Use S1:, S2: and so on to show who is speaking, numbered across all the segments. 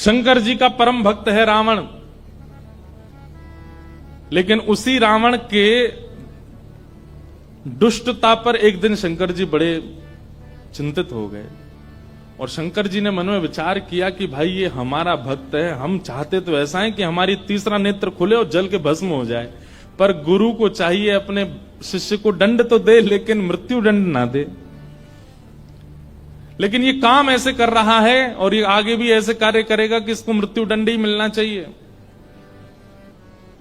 S1: शंकर जी का परम भक्त है रावण, लेकिन उसी रावण के दुष्टता पर एक दिन शंकर जी बड़े चिंतित हो गए और शंकर जी ने मन में विचार किया कि भाई ये हमारा भक्त है, हम चाहते तो ऐसा है कि हमारी तीसरा नेत्र खुले और जल के भस्म हो जाए, पर गुरु को चाहिए अपने शिष्य को दंड तो दे लेकिन मृत्यु दंड ना दे। लेकिन ये काम ऐसे कर रहा है और ये आगे भी ऐसे कार्य करेगा कि इसको मृत्यु दंड ही मिलना चाहिए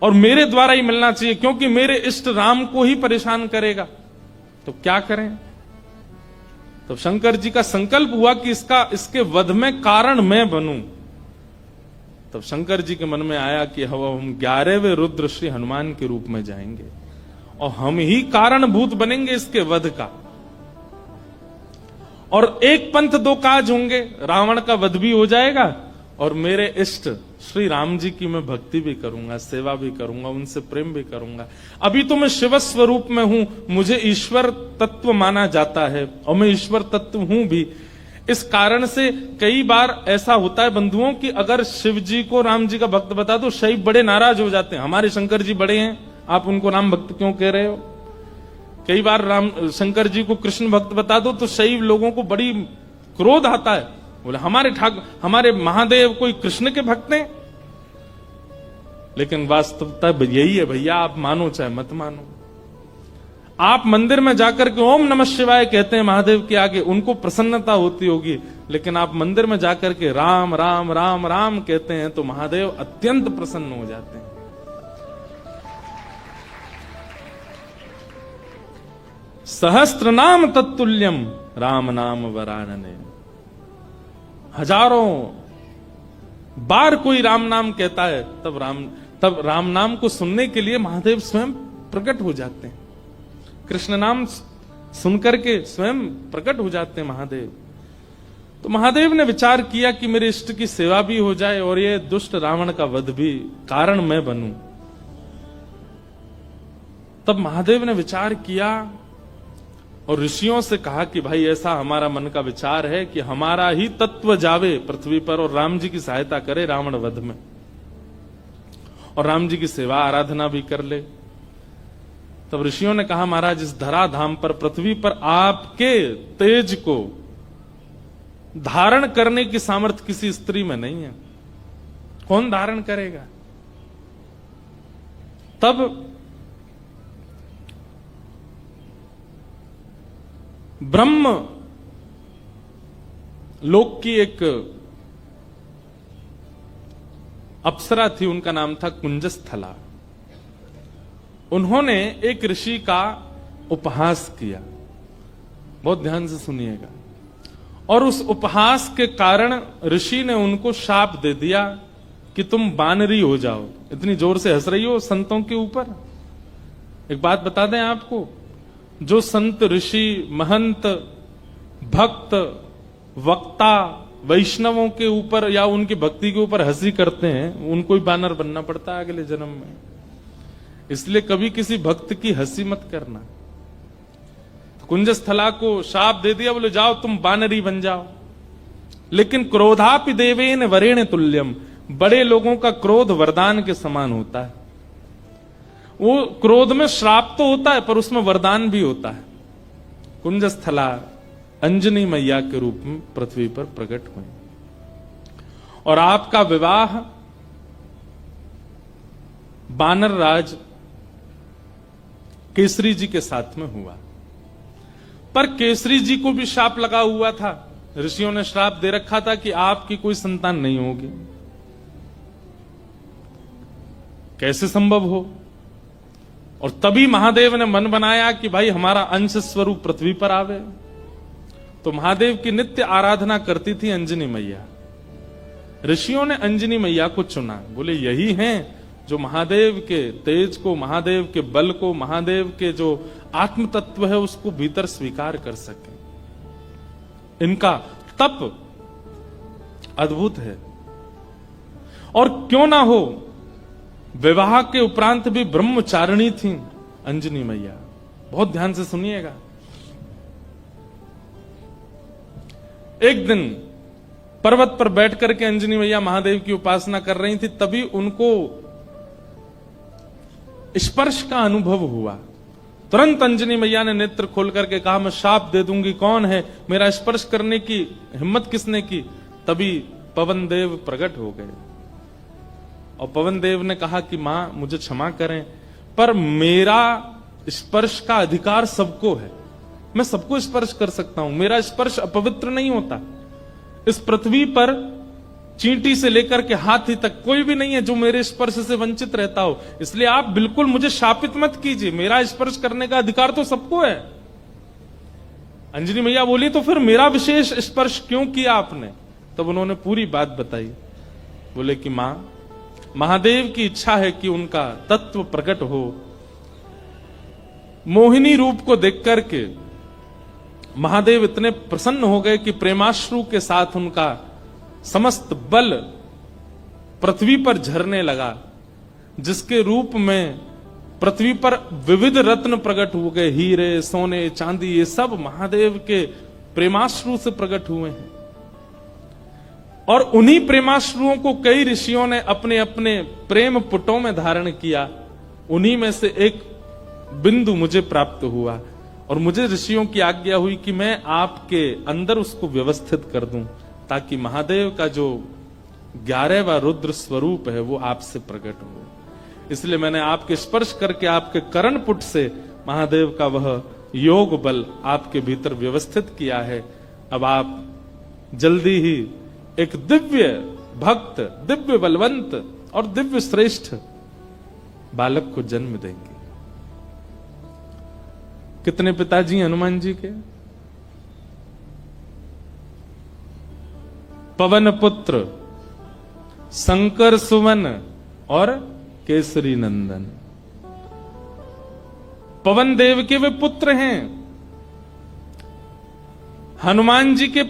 S1: और मेरे द्वारा ही मिलना चाहिए, क्योंकि मेरे इष्ट राम को ही परेशान करेगा। तो क्या करें? तो शंकर जी का संकल्प हुआ कि इसके वध में कारण मैं बनूं। तब शंकर जी के मन में आया कि हम 11वें रुद्र श्री हनुमान के रूप में जाएंगे और हम ही कारणभूत बनेंगे इसके वध का, और एक पंथ दो काज होंगे, रावण का वध भी हो जाएगा और मेरे इष्ट श्री राम जी की मैं भक्ति भी करूंगा, सेवा भी करूंगा, उनसे प्रेम भी करूंगा। अभी तो मैं शिव स्वरूप में हूं, मुझे ईश्वर तत्व माना जाता है और मैं ईश्वर तत्व हूं भी। इस कारण से कई बार ऐसा होता है बंधुओं कि अगर शिव जी को राम जी का भक्त बता दो, शैव बड़े नाराज हो जाते हैं, हमारे शंकर जी बड़े हैं, आप उनको राम भक्त क्यों कह रहे हो। कई बार शंकर जी को कृष्ण भक्त बता दो तो शैव लोगों को बड़ी क्रोध आता है, बोले हमारे महादेव कोई कृष्ण के भक्त हैं। लेकिन वास्तवता यही है भैया, आप मानो चाहे मत मानो। आप मंदिर में जाकर के ओम नमः शिवाय कहते हैं महादेव के आगे, उनको प्रसन्नता होती होगी, लेकिन आप मंदिर में जाकर के राम राम राम राम कहते हैं तो महादेव अत्यंत प्रसन्न हो जाते हैं। सहस्त्र नाम तत्तुल्यम राम नाम वरानने। हजारों बार कोई राम नाम कहता है तब राम नाम को सुनने के लिए महादेव स्वयं प्रकट हो जाते हैं। कृष्ण नाम सुनकर के स्वयं प्रकट हो जाते हैं महादेव। तो महादेव ने विचार किया कि मेरे इष्ट की सेवा भी हो जाए और ये दुष्ट रावण का वध भी कारण मैं बनूं। तब महादेव ने विचार किया और ऋषियों से कहा कि भाई ऐसा हमारा मन का विचार है कि हमारा ही तत्व जावे पृथ्वी पर और राम जी की सहायता करे रावण वध में, और राम जी की सेवा आराधना भी कर ले। तब ऋषियों ने कहा महाराज इस धराधाम पर पृथ्वी पर आपके तेज को धारण करने की सामर्थ्य किसी स्त्री में नहीं है, कौन धारण करेगा। तब ब्रह्म लोक की एक अप्सरा थी, उनका नाम था कुंजस्थला। उन्होंने एक ऋषि का उपहास किया, बहुत ध्यान से सुनिएगा, और उस उपहास के कारण ऋषि ने उनको शाप दे दिया कि तुम बानरी हो जाओ। इतनी जोर से हंस रही हो संतों के ऊपर। एक बात बता दें आपको, जो संत ऋषि महंत भक्त वक्ता वैष्णवों के ऊपर या उनकी भक्ति के ऊपर हंसी करते हैं, उनको ही बानर बनना पड़ता है अगले जन्म में। इसलिए कभी किसी भक्त की हंसी मत करना। तो कुंजस्थला को शाप दे दिया, बोले जाओ तुम बानरी बन जाओ। लेकिन क्रोधापि देवेन वरेण तुल्यम, बड़े लोगों का क्रोध वरदान के समान होता है। वो क्रोध में श्राप तो होता है पर उसमें वरदान भी होता है। कुंजस्थला अंजनी मैया के रूप में पृथ्वी पर प्रकट हुए और आपका विवाह बानर राज केसरी जी के साथ में हुआ। पर केसरी जी को भी शाप लगा हुआ था, ऋषियों ने श्राप दे रखा था कि आपकी कोई संतान नहीं होगी। कैसे संभव हो। और तभी महादेव ने मन बनाया कि भाई हमारा अंश स्वरूप पृथ्वी पर आवे। तो महादेव की नित्य आराधना करती थी अंजनी मैया। ऋषियों ने अंजनी मैया को चुना, बोले यही हैं जो महादेव के तेज को, महादेव के बल को, महादेव के जो आत्म तत्व है उसको भीतर स्वीकार कर सके। इनका तप अद्भुत है। और क्यों ना हो, विवाह के उपरांत भी ब्रह्मचारिणी थी अंजनी मैया। बहुत ध्यान से सुनिएगा। एक दिन पर्वत पर बैठ करके अंजनी मैया महादेव की उपासना कर रही थी, तभी उनको स्पर्श का अनुभव हुआ। तुरंत अंजनी मैया ने नेत्र खोल करके कहा, मैं शाप दे दूंगी, कौन है, मेरा स्पर्श करने की हिम्मत किसने की? तभी पवन देव प्रकट हो गए और पवन देव ने कहा कि मां मुझे क्षमा करें, पर मेरा स्पर्श का अधिकार सबको है, मैं सबको स्पर्श कर सकता हूं, मेरा स्पर्श अपवित्र नहीं होता। इस पृथ्वी पर चींटी से लेकर के हाथी तक कोई भी नहीं है जो मेरे स्पर्श से वंचित रहता हो, इसलिए आप बिल्कुल मुझे शापित मत कीजिए, मेरा स्पर्श करने का अधिकार तो सबको है। अंजनी मैया बोली, तो फिर मेरा विशेष स्पर्श क्यों किया आपने? तब उन्होंने पूरी बात बताई। बोले कि मां, महादेव की इच्छा है कि उनका तत्व प्रकट हो। मोहिनी रूप को देख करके महादेव इतने प्रसन्न हो गए कि प्रेमाश्रु के साथ उनका समस्त बल पृथ्वी पर झरने लगा, जिसके रूप में पृथ्वी पर विविध रत्न प्रकट हो गए, हीरे, सोने, चांदी, ये सब महादेव के प्रेमाश्रु से प्रकट हुए हैं। और उन्हीं प्रेमाश्रुओं को कई ऋषियों ने अपने अपने प्रेम पुटों में धारण किया। उन्हीं में से एक बिंदु मुझे प्राप्त हुआ और मुझे ऋषियों की आज्ञा हुई कि मैं आपके अंदर उसको व्यवस्थित कर दूं, ताकि महादेव का जो 11वां रुद्र स्वरूप है वो आपसे प्रकट हो। इसलिए मैंने आपके स्पर्श करके आपके करणपुट से महादेव का वह योग बल आपके भीतर व्यवस्थित किया है। अब आप जल्दी ही एक दिव्य भक्त, दिव्य बलवंत और दिव्य श्रेष्ठ बालक को जन्म देंगे। कितने पिताजी हनुमान जी के? पवन पुत्र, शंकर सुवन और केसरी नंदन। पवन देव के वे पुत्र हैं। हनुमान जी के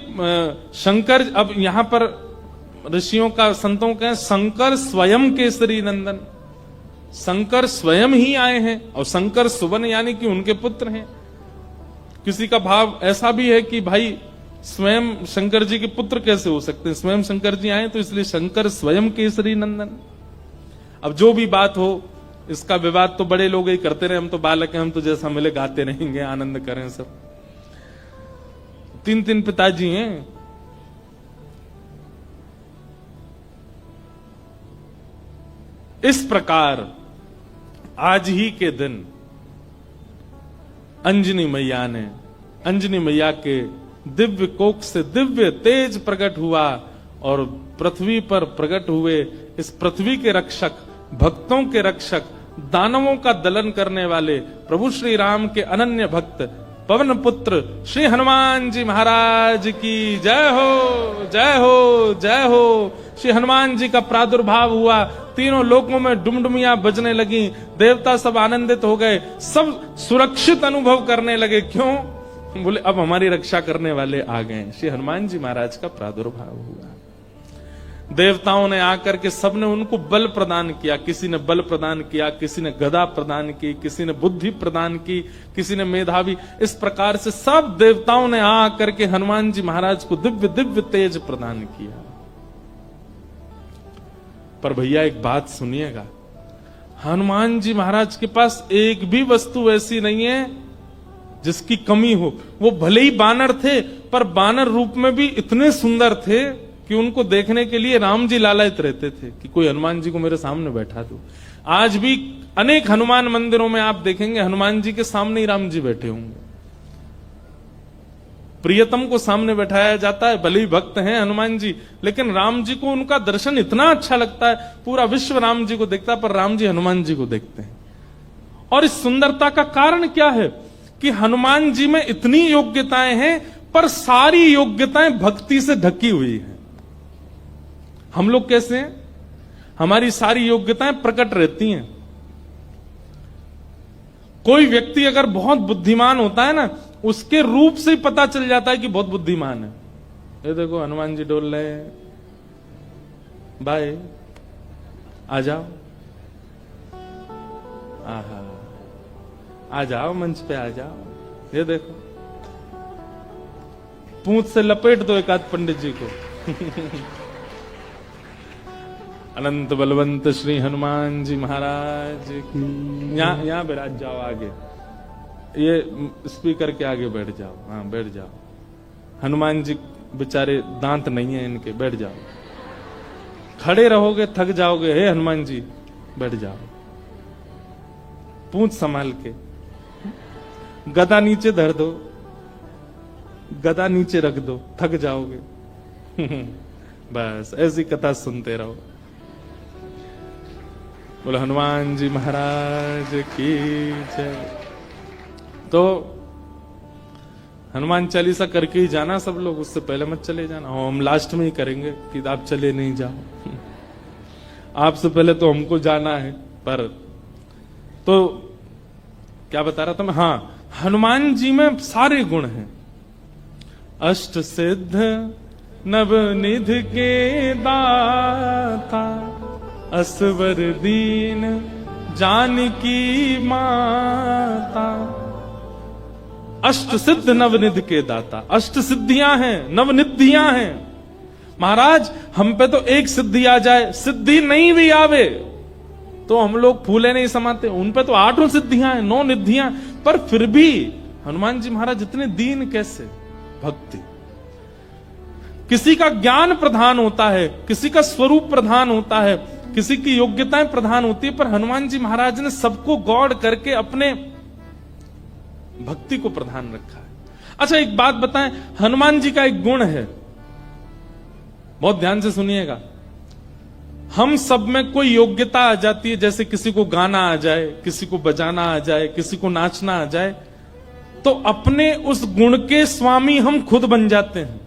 S1: शंकर, अब यहां पर ऋषियों का, संतों का शंकर स्वयं केसरी नंदन, शंकर स्वयं ही आए हैं। और शंकर सुवन यानी कि उनके पुत्र हैं। किसी का भाव ऐसा भी है कि भाई स्वयं शंकर जी के पुत्र कैसे हो सकते हैं, स्वयं शंकर जी आए तो इसलिए शंकर स्वयं केसरी नंदन। अब जो भी बात हो, इसका विवाद तो बड़े लोग ही करते रहे, हम तो बालक हैं, हम तो जैसा मिले गाते रहेंगे, आनंद करें सब। 3 पिताजी हैं। इस प्रकार आज ही के दिन अंजनी मैया ने, अंजनी मैया के दिव्य कोख से दिव्य तेज प्रकट हुआ और पृथ्वी पर प्रकट हुए इस पृथ्वी के रक्षक, भक्तों के रक्षक, दानवों का दलन करने वाले प्रभु श्री राम के अनन्य भक्त पवन पुत्र श्री हनुमान जी महाराज की जय हो, जय हो, जय हो। श्री हनुमान जी का प्रादुर्भाव हुआ, तीनों लोकों में डुमडुमियां बजने लगी, देवता सब आनंदित हो गए, सब सुरक्षित अनुभव करने लगे। क्यों? बोले अब हमारी रक्षा करने वाले आ गए। श्री हनुमान जी महाराज का प्रादुर्भाव हुआ। देवताओं ने आकर के सबने उनको बल प्रदान किया। किसी ने बल प्रदान किया, किसी ने गदा प्रदान की, किसी ने बुद्धि प्रदान की, किसी ने मेधावी। इस प्रकार से सब देवताओं ने आकर के हनुमान जी महाराज को दिव्य दिव्य तेज प्रदान किया। पर भैया एक बात सुनिएगा, हनुमान जी महाराज के पास एक भी वस्तु ऐसी नहीं है जिसकी कमी हो। वो भले ही बानर थे, पर बानर रूप में भी इतने सुंदर थे कि उनको देखने के लिए राम जी लालायित रहते थे कि कोई हनुमान जी को मेरे सामने बैठा दो। आज भी अनेक हनुमान मंदिरों में आप देखेंगे हनुमान जी के सामने ही राम जी बैठे होंगे। प्रियतम को सामने बैठाया जाता है, भले ही भक्त हैं हनुमान जी, लेकिन राम जी को उनका दर्शन इतना अच्छा लगता है, पूरा विश्व राम जी को देखता है, पर राम जी हनुमान जी को देखते हैं। और इस सुंदरता का कारण क्या है कि हनुमान जी में इतनी योग्यताएं हैं, पर सारी योग्यताएं भक्ति से ढकी हुई हैं। हम लोग कैसे हैं? हमारी सारी योग्यताएं प्रकट रहती हैं। कोई व्यक्ति अगर बहुत बुद्धिमान होता है ना, उसके रूप से ही पता चल जाता है कि बहुत बुद्धिमान है। ये देखो हनुमान जी डोल रहे हैं, भाई आ जाओ, आहा आ जाओ, मंच पे आ जाओ। ये देखो पूंछ से लपेट दो एक आध पंडित जी को, अनंत बलवंत श्री हनुमान जी महाराज की। यहाँ बैठ जाओ आगे, ये स्पीकर के आगे बैठ जाओ। हाँ बैठ जाओ। हनुमान जी बेचारे दांत नहीं है इनके, बैठ जाओ। खड़े रहोगे थक जाओगे। हे हनुमान जी बैठ जाओ, पूंछ संभाल के। गदा नीचे धर दो, गदा नीचे रख दो, थक जाओगे। बस ऐसी कथा सुनते रहो। बोलो हनुमान जी महाराज की जय। तो हनुमान चालीसा करके ही जाना सब लोग, उससे पहले मत चले जाना। हम लास्ट में ही करेंगे कि आप चले नहीं जाओ। आपसे पहले तो हमको जाना है। पर तो क्या बता रहा था मैं? हाँ, हनुमान जी में सारे गुण हैं। अष्ट सिद्ध नवनिध के दाता, असवर दीन जानकी माता। अष्ट सिद्ध नवनिधि के दाता। अष्ट सिद्धियां हैं, नवनिधियां हैं। महाराज हम पे तो एक सिद्धि आ जाए, सिद्धि नहीं भी आवे तो हम लोग फूले नहीं समाते। उन पे तो 8 सिद्धियां हैं, 9 निधियां, पर फिर भी हनुमान जी महाराज इतने दीन कैसे? भक्ति। किसी का ज्ञान प्रधान होता है, किसी का स्वरूप प्रधान होता है, किसी की योग्यताएं प्रधान होती है, पर हनुमान जी महाराज ने सबको गौड़ करके अपने भक्ति को प्रधान रखा है। अच्छा एक बात बताएं, हनुमान जी का एक गुण है, बहुत ध्यान से सुनिएगा। हम सब में कोई योग्यता आ जाती है, जैसे किसी को गाना आ जाए, किसी को बजाना आ जाए, किसी को नाचना आ जाए, तो अपने उस गुण के स्वामी हम खुद बन जाते हैं।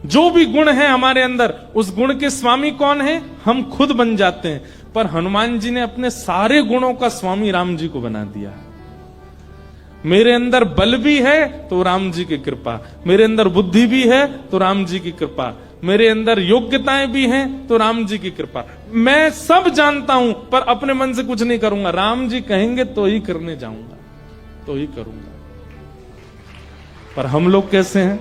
S1: जो भी गुण है हमारे अंदर, उस गुण के स्वामी कौन है? हम खुद बन जाते हैं। पर हनुमान जी ने अपने सारे गुणों का स्वामी राम जी को बना दिया। मेरे अंदर बल भी है तो राम जी की कृपा, मेरे अंदर बुद्धि भी है तो राम जी की कृपा, मेरे अंदर योग्यताएं भी हैं तो राम जी की कृपा। मैं सब जानता हूं पर अपने मन से कुछ नहीं करूंगा। राम जी कहेंगे तो ही करने जाऊंगा, तो ही करूंगा। पर हम लोग कैसे हैं?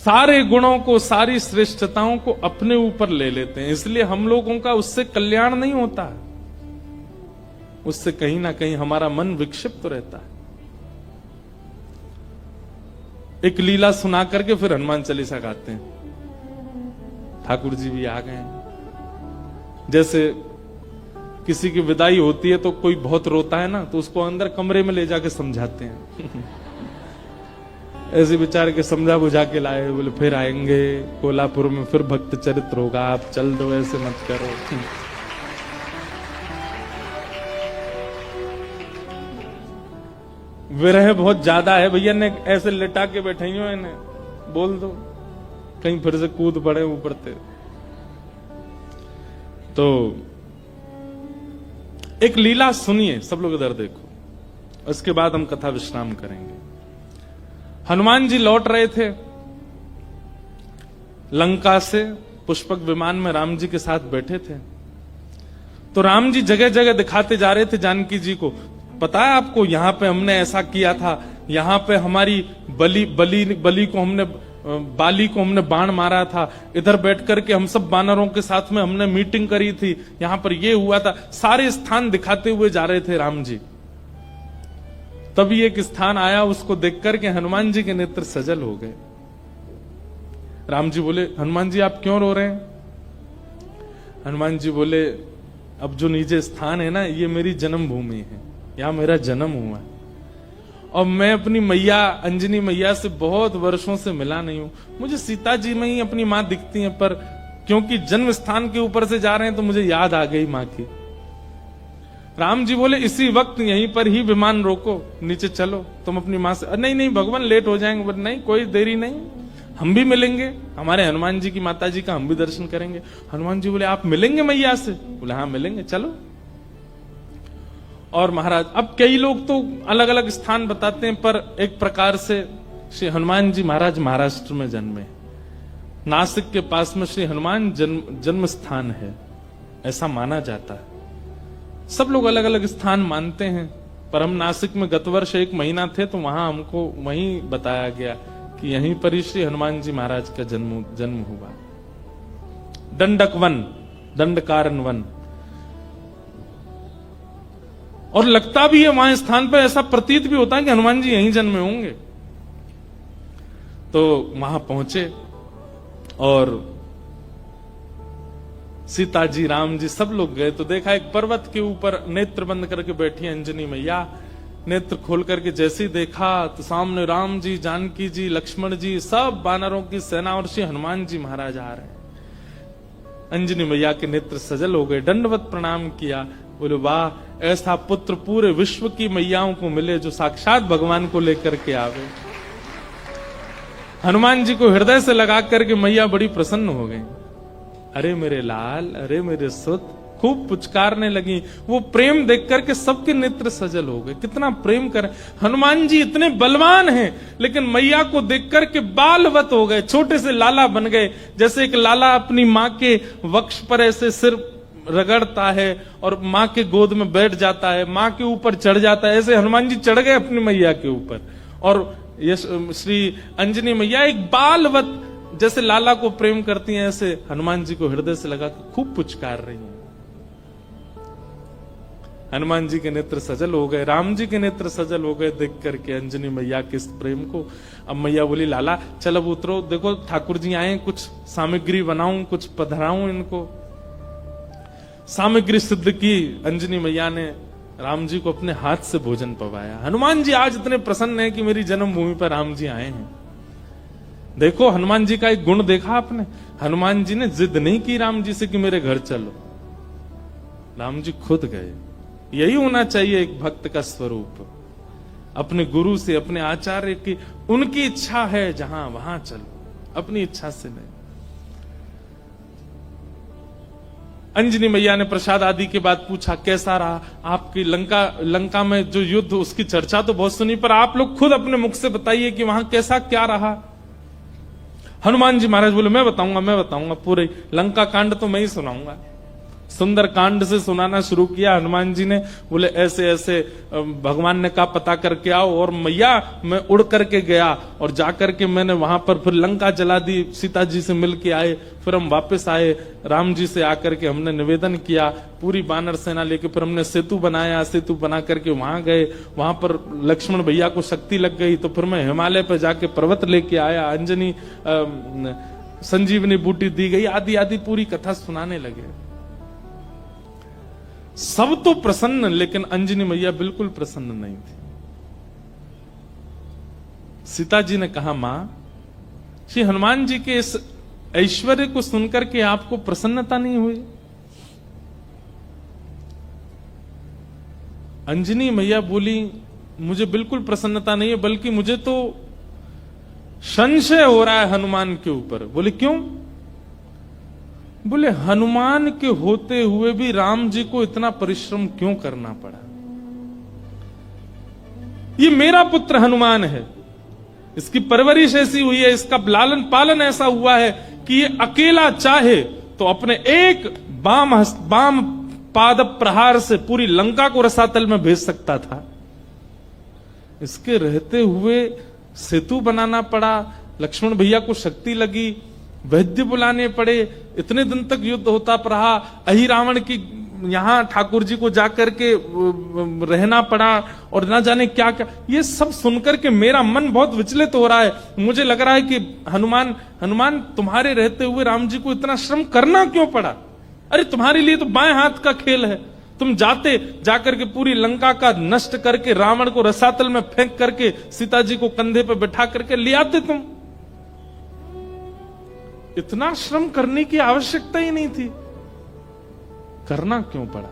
S1: सारे गुणों को, सारी श्रेष्ठताओं को अपने ऊपर ले लेते हैं, इसलिए हम लोगों का उससे कल्याण नहीं होता। उससे कहीं ना कहीं हमारा मन विक्षिप्त रहता है। एक लीला सुना करके फिर हनुमान चालीसा गाते हैं। ठाकुर जी भी आ गए। जैसे किसी की विदाई होती है तो कोई बहुत रोता है ना, तो उसको अंदर कमरे में ले जाके समझाते हैं। ऐसे बेचारे के समझा बुझा के लाए, बोले फिर आएंगे कोल्हापुर में, फिर भक्त चरित्र होगा, आप चल दो, ऐसे मत करो। विरह बहुत ज्यादा है भैया, ने ऐसे लिटा के बैठे हो, इन्हें बोल दो कहीं फिर से कूद पड़े ऊपर से। तो एक लीला सुनिए, सब लोग इधर देखो, उसके बाद हम कथा विश्राम करेंगे। हनुमान जी लौट रहे थे लंका से, पुष्पक विमान में राम जी के साथ बैठे थे। तो राम जी जगह जगह दिखाते जा रहे थे जानकी जी को। पता है आपको, यहां पे हमने ऐसा किया था, यहां पे हमारी बली को हमने, बाली को हमने बाण मारा था, इधर बैठ करके हम सब बानरों के साथ में हमने मीटिंग करी थी, यहां पर ये हुआ था। सारे स्थान दिखाते हुए जा रहे थे राम जी। तभी एक स्थान आया, उसको देख करके हनुमान जी के नेत्र सजल हो गए। राम जी बोले, हनुमान जी आप क्यों रो रहे हैं? हनुमान जी बोले, अब जो नीचे स्थान है ना, ये मेरी जन्मभूमि है, यहां मेरा जन्म हुआ है, और मैं अपनी मैया अंजनी मैया से बहुत वर्षों से मिला नहीं हूं। मुझे सीता जी में ही अपनी मां दिखती हैं, पर क्योंकि जन्म स्थान के ऊपर से जा रहे हैं तो मुझे याद आ गई मां की। राम जी बोले, इसी वक्त यहीं पर ही विमान रोको, नीचे चलो, तुम अपनी मां से। नहीं नहीं भगवान, लेट हो जाएंगे। बोले नहीं, कोई देरी नहीं, हम भी मिलेंगे, हमारे हनुमान जी की माता जी का हम भी दर्शन करेंगे। हनुमान जी बोले, आप मिलेंगे मैया से? बोले हाँ मिलेंगे, चलो। और महाराज, अब कई लोग तो अलग अलग स्थान बताते हैं, पर एक प्रकार से श्री हनुमान जी महाराज महाराष्ट्र में जन्मे, नासिक के पास में श्री हनुमान जन्म स्थान है, ऐसा माना जाता है। सब लोग अलग अलग स्थान मानते हैं, पर हम नासिक में गत वर्ष 1 महीना थे तो वहां हमको वहीं बताया गया कि यहीं पर ही श्री हनुमान जी महाराज का जन्म हुआ। दंडक वन, दंडकारन वन। और लगता भी है वहां स्थान पर, ऐसा प्रतीत भी होता है कि हनुमान जी यहीं जन्मे होंगे। तो वहां पहुंचे और सीता जी, राम जी, सब लोग गए तो देखा एक पर्वत के ऊपर नेत्र बंद करके बैठी अंजनी मैया। नेत्र खोल करके जैसे ही देखा तो सामने राम जी, जानकी जी, लक्ष्मण जी, सब वानरों की सेना और श्री हनुमान जी महाराज आ रहे हैं। अंजनी मैया के नेत्र सजल हो गए, दंडवत प्रणाम किया, बोले वाह, ऐसा पुत्र पूरे विश्व की मैयाओं को मिले जो साक्षात भगवान को लेकर के आवे। हनुमान जी को हृदय से लगा करके मैया बड़ी प्रसन्न हो गई। अरे मेरे लाल, अरे मेरे सुत, खूब पुचकारने लगी। वो प्रेम देख करके सबके नेत्र सजल हो गए। कितना प्रेम कर, हनुमान जी इतने बलवान हैं लेकिन मैया को देख करके बालवत हो गए, छोटे से लाला बन गए। जैसे एक लाला अपनी माँ के वक्ष पर ऐसे सिर रगड़ता है और माँ के गोद में बैठ जाता है, माँ के ऊपर चढ़ जाता है, ऐसे हनुमान जी चढ़ गए अपनी मैया के ऊपर। और ये श्री अंजनी मैया एक बालवत जैसे लाला को प्रेम करती हैं, ऐसे हनुमान जी को हृदय से लगा के खूब पुचकार रही हैं। हनुमान जी के नेत्र सजल हो गए, राम जी के नेत्र सजल हो गए देख करके अंजनी मैया के इस प्रेम को। अब मैया बोली, लाला चल अब उतरो, देखो ठाकुर जी आए, कुछ सामग्री बनाऊं, कुछ पधराऊं इनको। सामग्री सिद्ध की अंजनी मैया ने, राम जी को अपने हाथ से भोजन पवाया। हनुमान जी आज इतने प्रसन्न हैं कि मेरी जन्मभूमि पर राम जी आए हैं। देखो हनुमान जी का एक गुण देखा आपने, हनुमान जी ने जिद नहीं की राम जी से कि मेरे घर चलो, राम जी खुद गए। यही होना चाहिए एक भक्त का स्वरूप, अपने गुरु से, अपने आचार्य की, उनकी इच्छा है जहां वहां चलो, अपनी इच्छा से नहीं। अंजनी मैया ने प्रसाद आदि के बाद पूछा, कैसा रहा आपकी लंका में जो युद्ध, उसकी चर्चा तो बहुत सुनी, पर आप लोग खुद अपने मुख से बताइए कि वहां कैसा क्या रहा। हनुमान जी महाराज बोले, मैं बताऊंगा, पूरे लंका कांड तो मैं ही सुनाऊंगा। सुंदर कांड से सुनाना शुरू किया हनुमान जी ने। बोले ऐसे ऐसे भगवान ने कहा पता करके आओ, और मैया मैं उड़ करके गया और जाकर के मैंने वहां पर फिर लंका जला दी, सीता जी से मिल के आए, फिर हम वापस आए, राम जी से आकर के हमने निवेदन किया, पूरी बानर सेना लेके फिर हमने सेतु बनाया, सेतु बना करके वहां गए, वहां पर लक्ष्मण भैया को शक्ति लग गई तो फिर मैं हिमालय पर जाके पर्वत लेके आया, अंजनी संजीवनी बूटी दी गई, आदि आदि पूरी कथा सुनाने लगे। सब तो प्रसन्न, लेकिन अंजनी मैया बिल्कुल प्रसन्न नहीं थी। सीता जी ने कहा, मां, श्री हनुमान जी के इस ऐश्वर्य को सुनकर के आपको प्रसन्नता नहीं हुई? अंजनी मैया बोली, मुझे बिल्कुल प्रसन्नता नहीं है, बल्कि मुझे तो संशय हो रहा है हनुमान के ऊपर। बोले क्यों? बोले हनुमान के होते हुए भी राम जी को इतना परिश्रम क्यों करना पड़ा? ये मेरा पुत्र हनुमान है, इसकी परवरिश ऐसी हुई है, इसका लालन पालन ऐसा हुआ है कि ये अकेला चाहे तो अपने एक बाम पाद प्रहार से पूरी लंका को रसातल में भेज सकता था। इसके रहते हुए सेतु बनाना पड़ा, लक्ष्मण भैया को शक्ति लगी, वैद्य बुलाने पड़े, इतने दिन तक युद्ध होता रहा, अहि रावण की यहां ठाकुर जी को जाकर के रहना पड़ा, और ना जाने क्या क्या। ये सब सुनकर के मेरा मन बहुत विचलित हो रहा है। मुझे लग रहा है कि हनुमान तुम्हारे रहते हुए राम जी को इतना श्रम करना क्यों पड़ा? अरे तुम्हारे लिए तो बाएं हाथ का खेल है, तुम जाकर के पूरी लंका का नष्ट करके रावण को रसातल में फेंक करके सीता जी को कंधे पे बैठा करके ले आते। तुम इतना श्रम करने की आवश्यकता ही नहीं थी, करना क्यों पड़ा?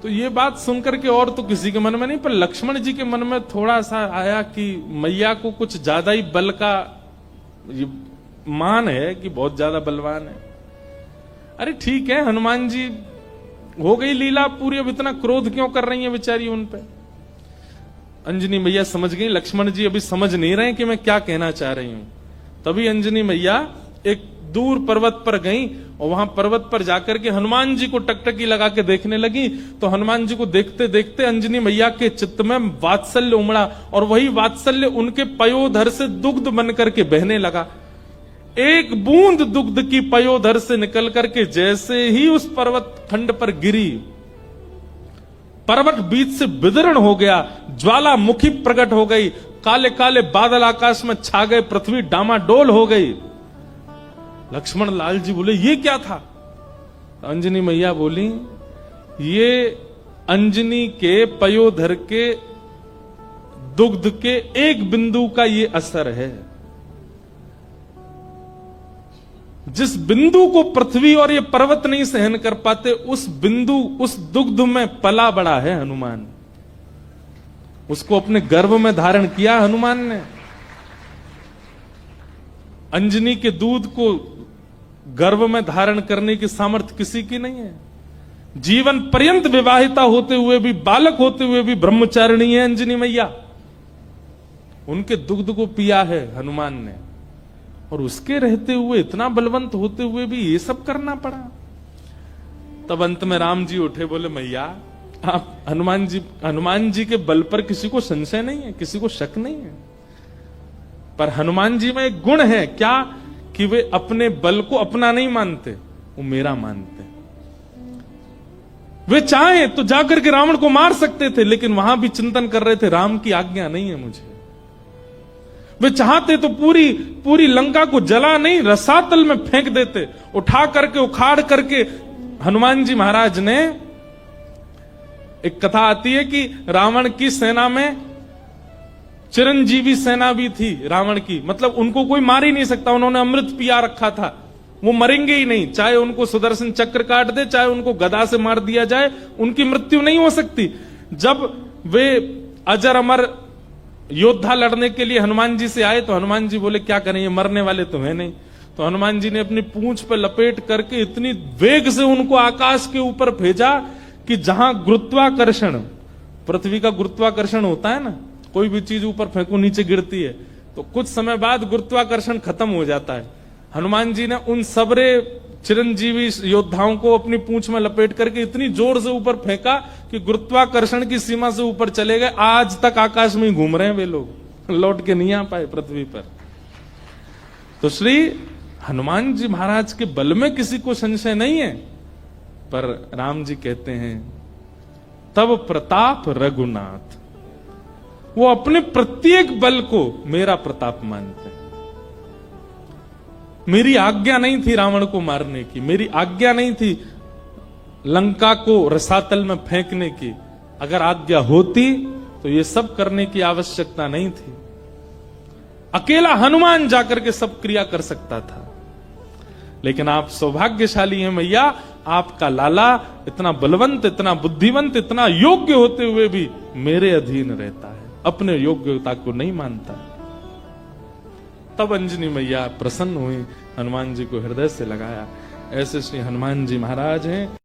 S1: तो ये बात सुनकर के और तो किसी के मन में नहीं, पर लक्ष्मण जी के मन में थोड़ा सा आया कि मैया को कुछ ज्यादा ही बल का मान है कि बहुत ज्यादा बलवान है। अरे ठीक है, हनुमान जी हो गई लीला पूरी, अब इतना क्रोध क्यों कर रही है बेचारी उन पे? अंजनी मैया समझ गई, लक्ष्मण जी अभी समझ नहीं रहे कि मैं क्या कहना चाह रही हूं। तभी अंजनी मैया एक दूर पर्वत पर गई और वहां पर्वत पर जाकर के हनुमान जी को टकटकी लगा के देखने लगी। तो हनुमान जी को देखते देखते अंजनी मैया के चित्त में वात्सल्य उमड़ा और वही वात्सल्य उनके पयोधर से दुग्ध बन करके बहने लगा। एक बूंद दुग्ध की पयोधर से निकल करके जैसे ही उस पर्वत खंड पर गिरी, पर्वत बीच से विदीर्ण हो गया, ज्वालामुखी प्रकट हो गई, काले काले बादल आकाश में छा गए, पृथ्वी डामाडोल हो गई। लक्ष्मण लाल जी बोले ये क्या था? अंजनी मैया बोली ये अंजनी के पयोधर के दुग्ध के एक बिंदु का ये असर है। जिस बिंदु को पृथ्वी और ये पर्वत नहीं सहन कर पाते, उस बिंदु, उस दुग्ध में पला बड़ा है हनुमान। उसको अपने गर्भ में धारण किया हनुमान ने। अंजनी के दूध को गर्भ में धारण करने की सामर्थ्य किसी की नहीं है। जीवन पर्यंत विवाहिता होते हुए भी, बालक होते हुए भी ब्रह्मचारिणी है अंजनी मैया। उनके दुग्ध को पिया है हनुमान ने, और उसके रहते हुए, इतना बलवंत होते हुए भी ये सब करना पड़ा। तब अंत में राम जी उठे, बोले मैया आप हनुमान जी के बल पर किसी को संशय नहीं है, किसी को शक नहीं है। पर हनुमान जी में एक गुण है क्या, कि वे अपने बल को अपना नहीं मानते, वो मेरा मानते। वे चाहे तो जाकर के रावण को मार सकते थे, लेकिन वहां भी चिंतन कर रहे थे राम की आज्ञा नहीं है मुझे। वे चाहते तो पूरी लंका को जला नहीं, रसातल में फेंक देते, उठा करके उखाड़ करके। हनुमान जी महाराज ने, एक कथा आती है कि रावण की सेना में चिरंजीवी सेना भी थी रावण की, मतलब उनको कोई मार ही नहीं सकता, उन्होंने अमृत पिया रखा था, वो मरेंगे ही नहीं। चाहे उनको सुदर्शन चक्र काट दे, चाहे उनको गदा से मार दिया जाए, उनकी मृत्यु नहीं हो सकती। जब वे अजर अमर योद्धा लड़ने के लिए हनुमान जी से आए, तो हनुमान जी बोले क्या करें, ये मरने वाले तो है नहीं। तो हनुमान जी ने अपनी पूंछ पर लपेट करके इतनी वेग से उनको आकाश के ऊपर भेजा कि जहां गुरुत्वाकर्षण, पृथ्वी का गुरुत्वाकर्षण होता है ना, कोई भी चीज ऊपर फेंको नीचे गिरती है, तो कुछ समय बाद गुरुत्वाकर्षण खत्म हो जाता है। हनुमान जी ने उन सबरे चिरंजीवी योद्धाओं को अपनी पूंछ में लपेट करके इतनी जोर से ऊपर फेंका कि गुरुत्वाकर्षण की सीमा से ऊपर चले गए। आज तक आकाश में ही घूम रहे हैं वे लोग, लौट के नहीं आ पाए पृथ्वी पर। तो श्री हनुमान जी महाराज के बल में किसी को संशय नहीं है। पर राम जी कहते हैं तब प्रताप रघुनाथ, वो अपने प्रत्येक बल को मेरा प्रताप मानते हैं। मेरी आज्ञा नहीं थी रावण को मारने की, मेरी आज्ञा नहीं थी लंका को रसातल में फेंकने की। अगर आज्ञा होती तो ये सब करने की आवश्यकता नहीं थी। अकेला हनुमान जाकर के सब क्रिया कर सकता था। लेकिन आप सौभाग्यशाली हैं मैया, आपका लाला इतना बलवंत, इतना बुद्धिवंत, इतना योग्य होते हुए भी मेरे अधीन रहता है, अपने योग्यता को नहीं मानता। तब अंजनी मैया प्रसन्न हुई, हनुमान जी को हृदय से लगाया। ऐसे श्री हनुमान जी महाराज हैं।